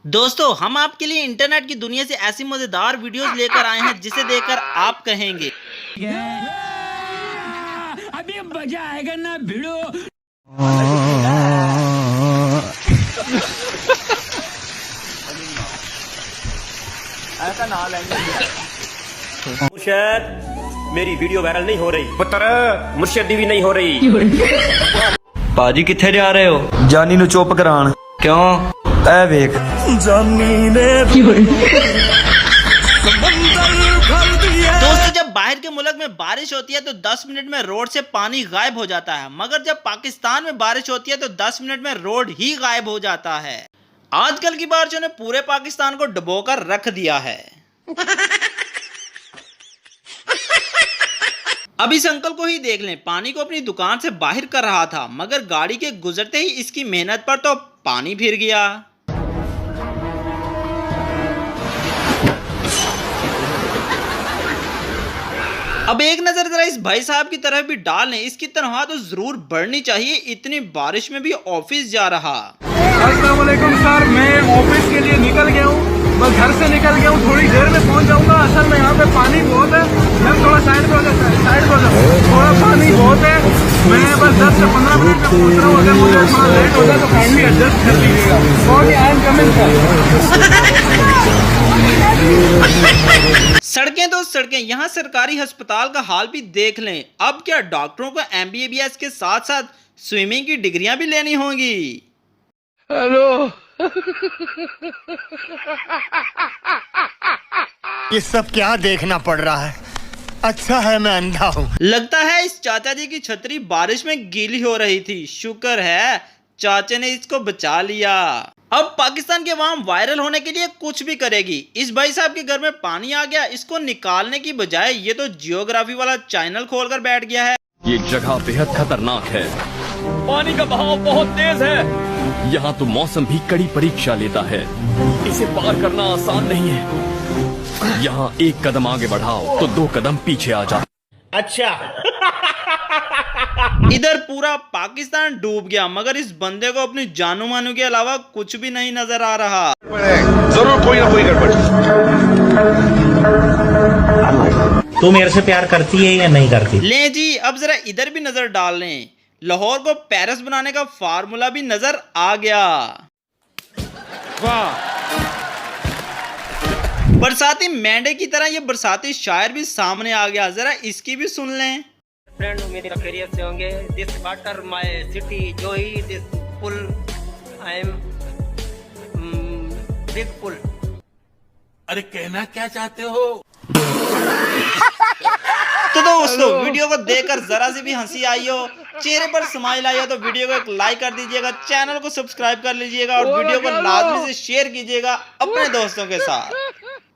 दोस्तों हम आपके लिए इंटरनेट की दुनिया से ऐसी मजेदार वीडियोस लेकर आए हैं जिसे देखकर आप कहेंगे अभी मजा आएगा ना भिड़ो। ऐसा ना लेंगे मुर्शद, मेरी वीडियो वायरल नहीं हो रही। पुत्र मुर्शद भी नहीं हो रही। पाजी किथे जा रहे हो? जानी नु चुप करान। क्यों? ऐ वेख जानी ने दोस्तों जब बाहर के मुल्क में बारिश होती है तो 10 मिनट में रोड से पानी गायब हो जाता है, मगर जब पाकिस्तान में बारिश होती है तो 10 मिनट में रोड ही गायब हो जाता है। आजकल की बारिशों ने पूरे पाकिस्तान को डुबोकर रख दिया है। अब इस अंकल को ही देख लें, पानी को अपनी दुकान से बाहर कर रहा था, मगर गाड़ी के गुजरते ही इसकी मेहनत पर तो पानी फिर गया। अब एक नजर जरा इस भाई साहब की तरफ भी डाल लें, इसकी तनख्वाह तो जरूर बढ़नी चाहिए, इतनी बारिश में भी ऑफिस जा रहा। अस्सलाम वालेकुम सर, मैं ऑफिस के लिए निकल गया हूँ, बस घर से निकल गया हूँ, थोड़ी देर में पहुँच जाऊँगा। असल में यहाँ पे पानी बहुत है, मैं थोड़ा साइड पे हो जाता है, साइड पे हो जाता है, थोड़ा पानी बहुत है। मैं बस 10 से 15 मिनट में पहुँच रहा हूँ, अगर मुझे थोड़ा लेट हो जाए तो काइंडली एडजस्ट कर लीजिएगा। Okay, I am coming sir. सड़कें तो सड़कें, यहाँ सरकारी अस्पताल का हाल भी देख लें। अब क्या डॉक्टरों को MBBS के साथ साथ स्विमिंग की डिग्रियां भी लेनी होंगी? हेलो ये सब क्या देखना पड़ रहा है? अच्छा है मैं अंधा हूँ। लगता है इस चाचा जी की छतरी बारिश में गीली हो रही थी, शुक्र है चाचा ने इसको बचा लिया। अब पाकिस्तान के अवाम वायरल होने के लिए कुछ भी करेगी। इस भाई साहब के घर में पानी आ गया, इसको निकालने की बजाय ये तो जियोग्राफी वाला चैनल खोलकर बैठ गया है। ये जगह बेहद खतरनाक है, पानी का बहाव बहुत तेज है, यहाँ तो मौसम भी कड़ी परीक्षा लेता है, इसे पार करना आसान नहीं है। यहाँ एक कदम आगे बढ़ाओ तो 2 कदम पीछे आ जाओ। अच्छा इधर पूरा पाकिस्तान डूब गया, मगर इस बंदे को अपनी जानू मानू के अलावा कुछ भी नहीं नजर आ रहा। जरूर कोई ना कोई गड़बड़। तू मेरे से प्यार करती है या नहीं करती? ले जी, अब जरा इधर भी नजर डाल लें, लाहौर को पेरिस बनाने का फार्मूला भी नजर आ गया। वाह, बरसाती मेंढे की तरह ये बरसाती शायर भी सामने आ गया, जरा इसकी भी सुन लें। फ्रेंड उम्मीद खैरियत से होंगे। दिस वाटर माय सिटी जोई, this pool I am big pool. अरे कहना क्या चाहते हो? तो दोस्तों वीडियो को देखकर जरा सी भी हंसी आई हो, चेहरे पर स्माइल आई हो तो वीडियो को एक लाइक कर दीजिएगा, चैनल को सब्सक्राइब कर लीजिएगा और वीडियो को लाजमी से शेयर कीजिएगा अपने दोस्तों के साथ।